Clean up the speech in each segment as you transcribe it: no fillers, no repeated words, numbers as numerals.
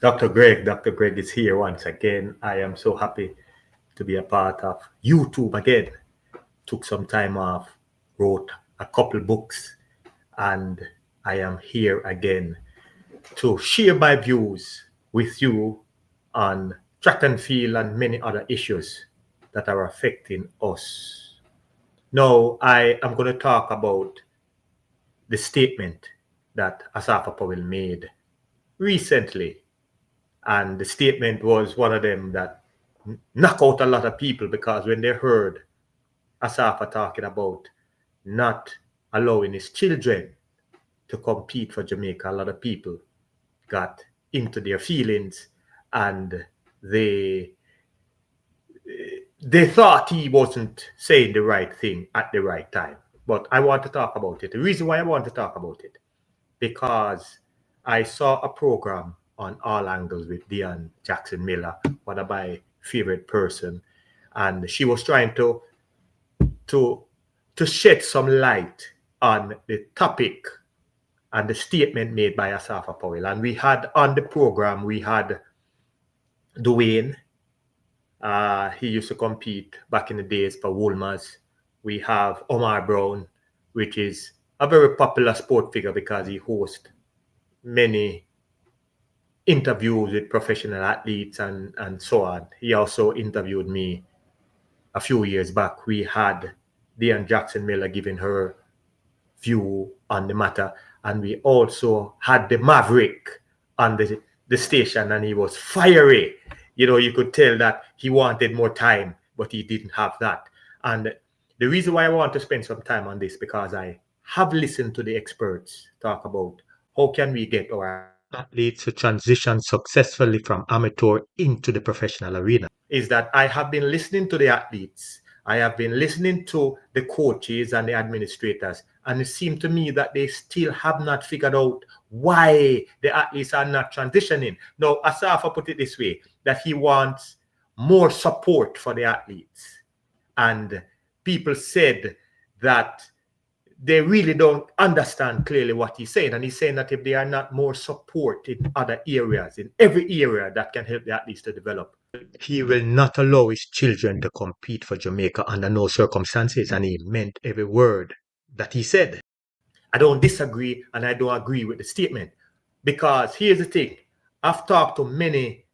Dr. Greg is here once again. I am so happy to be a part of YouTube again. Took some time off, wrote a couple books, and I am here again to share my views with you on track and field and many other issues that are affecting us. Now, I am going to talk about the statement that Asafa Powell made recently. And the statement was one of them that knock out a lot of people, because when they heard Asafa talking about not allowing his children to compete for Jamaica, a lot of people got into their feelings, and they thought he wasn't saying the right thing at the right time. But I want to talk about it. The reason why I want to talk about it, because I saw a program on All Angles with Dion Jackson Miller, one of my favorite person, and she was trying to shed some light on the topic and the statement made by Asafa Powell. And we had on the program, we had Dwayne. He used to compete back in the days for Wolmer's. We have Omar Brown, which is a very popular sport figure because he hosts many interviews with professional athletes and so on. He also interviewed me a few years back. We had Dion Jackson Miller giving her view on the matter, and we also had the Maverick on the station, and he was fiery. You know, you could tell that he wanted more time, but he didn't have that. And the reason why I want to spend some time on this, because I have listened to the experts talk about how can we get our athletes to transition successfully from amateur into the professional arena. Is that I have been listening to the athletes, I have been listening to the coaches and the administrators, and it seemed to me that they still have not figured out why the athletes are not transitioning. Now, Asafa put it this way, that he wants more support for the athletes. And people said that they really don't understand clearly what he's saying. And he's saying that if they are not more support in other areas, in every area that can help the athletes to develop, he will not allow his children to compete for Jamaica under no circumstances. And he meant every word that he said. I don't disagree, and I don't agree with the statement, because here's the thing. I've talked to many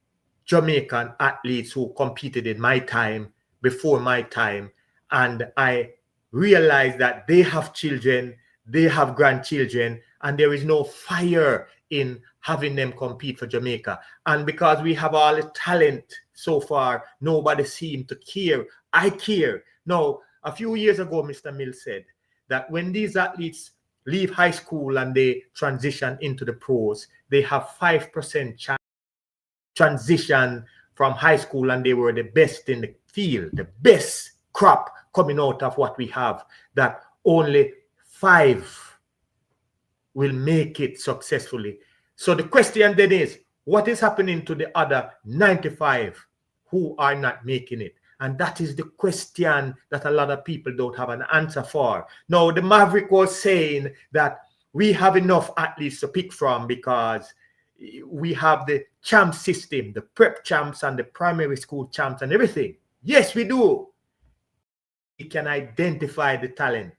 Jamaican athletes who competed in my time, before my time, and I realize that they have children, they have grandchildren, and there is no fire in having them compete for Jamaica. And because we have all the talent so far, nobody seemed to care. I care. Now, a few years ago, Mr. Mills said that when these athletes leave high school and they transition into the pros, they have 5% chance transition from high school, and they were the best in the field, the best crop coming out of what we have, that only 5 will make it successfully. So the question then is, what is happening to the other 95 who are not making it? And that is the question that a lot of people don't have an answer for. Now, the Maverick was saying that we have enough athletes to pick from because we have the champ system, the prep champs and the primary school champs and everything. Yes, we do. We can identify the talent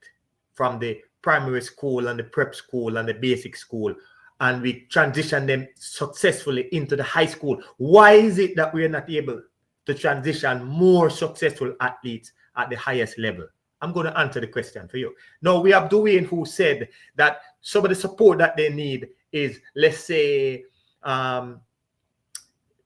from the primary school and the prep school and the basic school, and we transition them successfully into the high school. Why is it that we are not able to transition more successful athletes at the highest level? I'm going to answer the question for you. Now, we have Dwayne, who said that some of the support that they need is, let's say,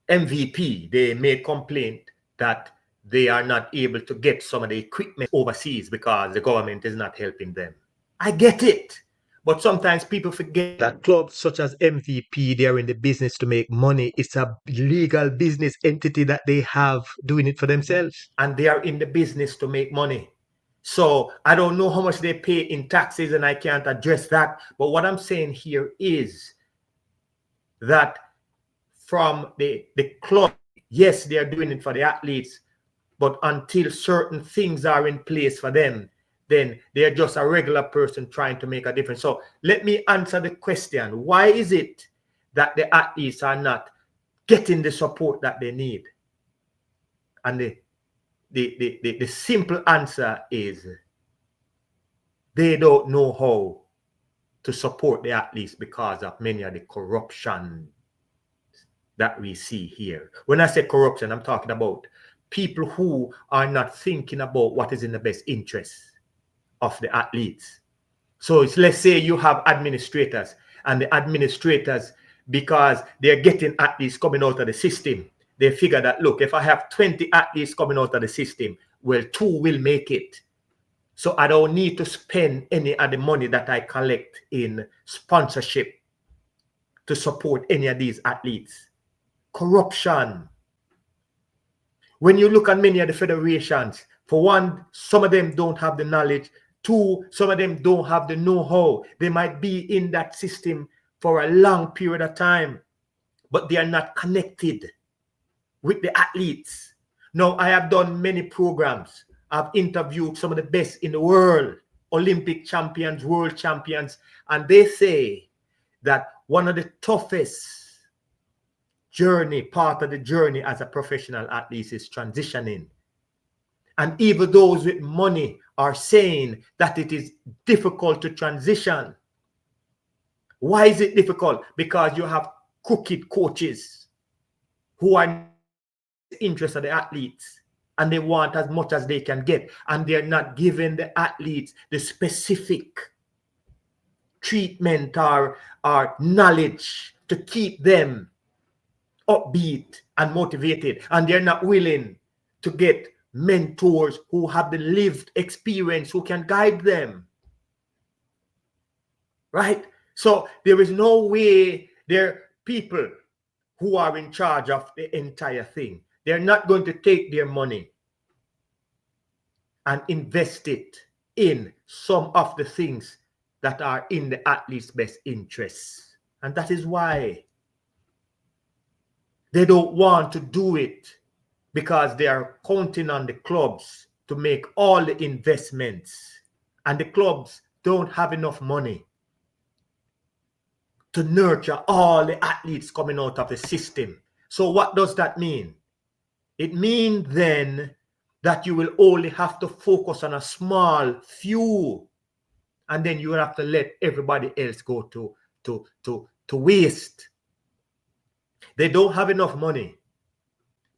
MVP. They made complaint that they are not able to get some of the equipment overseas because the government is not helping them. I get it. But sometimes people forget that clubs such as MVP, they are in the business to make money. It's a legal business entity that they have doing it for themselves. And they are in the business to make money. So I don't know how much they pay in taxes, and I can't address that. But what I'm saying here is that from the club, yes, they are doing it for the athletes, but until certain things are in place for them, then they're just a regular person trying to make a difference. So let me answer the question. Why is it that the athletes are not getting the support that they need? And the simple answer is they don't know how to support the athletes because of many of the corruption that we see here. When I say corruption, I'm talking about people who are not thinking about what is in the best interest of the athletes. So let's say you have administrators, and the administrators, because they're getting athletes coming out of the system, they figure that, look, if I have 20 athletes coming out of the system, well, 2 will make it. So I don't need to spend any of the money that I collect in sponsorship to support any of these athletes. Corruption. When you look at many of the federations, for one, some of them don't have the knowledge. 2, some of them don't have the know-how. They might be in that system for a long period of time, but they are not connected with the athletes. Now, I have done many programs. I've interviewed some of the best in the world, Olympic champions, world champions, and they say that one of the toughest part of the journey as a professional athlete is transitioning. And even those with money are saying that it is difficult to transition. Why is it difficult? Because you have crooked coaches who are interested in the athletes, and they want as much as they can get, and they're not giving the athletes the specific treatment or knowledge to keep them upbeat and motivated, and they're not willing to get mentors who have the lived experience, who can guide them, right? So there is no way there are people who are in charge of the entire thing. They're not going to take their money and invest it in some of the things that are in the athlete's best interests. And that is why they don't want to do it, because they are counting on the clubs to make all the investments, and the clubs don't have enough money to nurture all the athletes coming out of the system. So what does that mean? It means then that you will only have to focus on a small few, and then you will have to let everybody else go to waste. They don't have enough money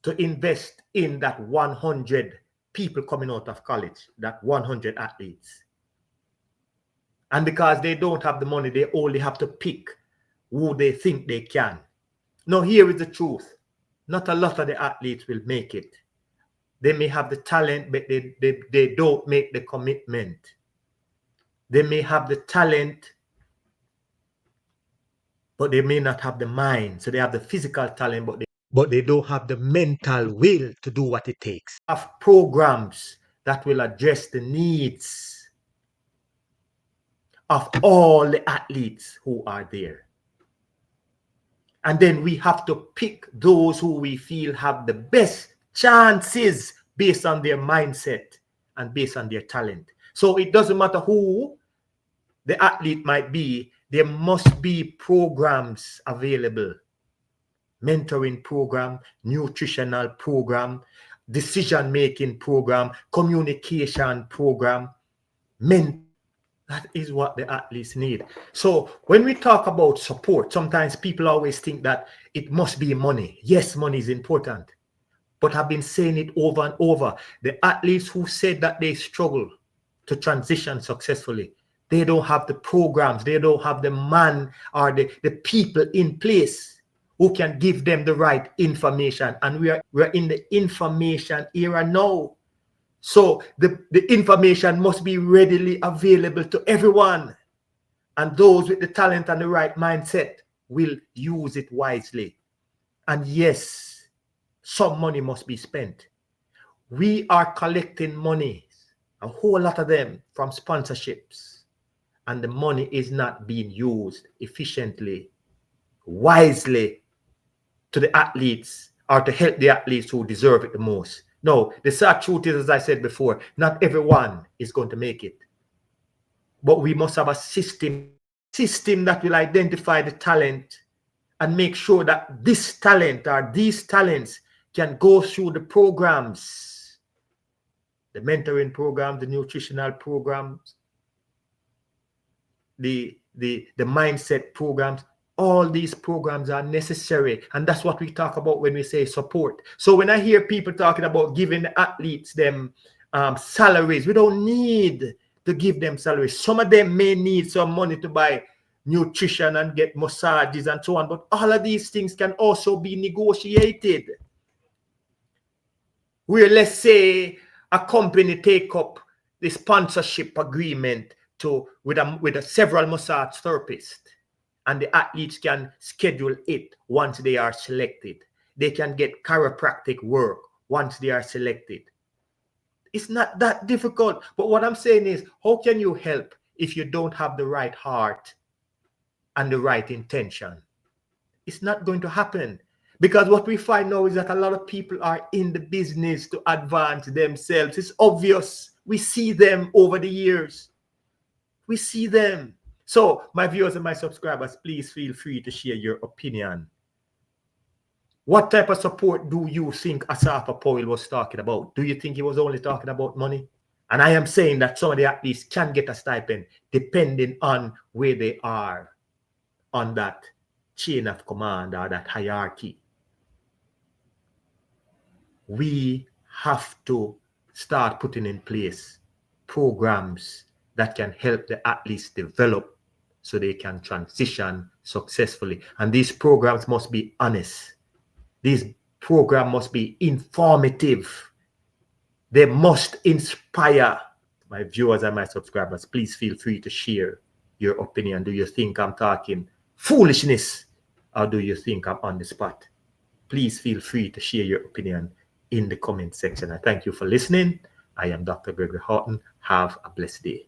to invest in that 100 people coming out of college, that 100 athletes. And because they don't have the money, they only have to pick who they think they can. Now, here is the truth. Not a lot of the athletes will make it. They may have the talent, but they don't make the commitment. They may have the talent, but they may not have the mind. So they have the physical talent, but they don't have the mental will to do what it takes. Have programs that will address the needs of all the athletes who are there. And then we have to pick those who we feel have the best chances based on their mindset and based on their talent. So it doesn't matter who the athlete might be, there must be programs available. Mentoring program, nutritional program, decision-making program, communication program. That is what the athletes need. So when we talk about support, sometimes people always think that it must be money. Yes, money is important. But I've been saying it over and over. The athletes who said that they struggle to transition successfully, they don't have the programs, they don't have the man or the people in place who can give them the right information. And we're in the information era now. So the information must be readily available to everyone. And those with the talent and the right mindset will use it wisely. And yes, some money must be spent. We are collecting money, a whole lot of them, from sponsorships. And the money is not being used efficiently, wisely to the athletes or to help the athletes who deserve it the most. No, the sad truth is, as I said before, not everyone is going to make it. But we must have a system that will identify the talent and make sure that this talent or these talents can go through the programs, the mentoring programs, the nutritional programs, the mindset programs. All these programs are necessary, and that's what we talk about when we say support. So when I hear people talking about giving athletes them salaries, we don't need to give them salaries. Some of them may need some money to buy nutrition and get massages and so on, but all of these things can also be negotiated. Where, let's say, a company take up the sponsorship agreement with several massage therapists, and the athletes can schedule it once they are selected. They can get chiropractic work once they are selected. It's not that difficult. But what I'm saying is, how can you help if you don't have the right heart and the right intention? It's not going to happen. Because what we find now is that a lot of people are in the business to advance themselves. It's obvious. We see them over the years. We see them. So, my viewers and my subscribers, please feel free to share your opinion. What type of support do you think Asafa Powell was talking about? Do you think he was only talking about money? And I am saying that some of the athletes can get a stipend depending on where they are on that chain of command or that hierarchy. We have to start putting in place programs that can help the athletes develop so they can transition successfully. And these programs must be honest. These programs must be informative. They must inspire. My viewers and my subscribers, please feel free to share your opinion. Do you think I'm talking foolishness, or do you think I'm on the spot? Please feel free to share your opinion in the comment section. I thank you for listening. I am Dr. Gregory Horton. Have a blessed day.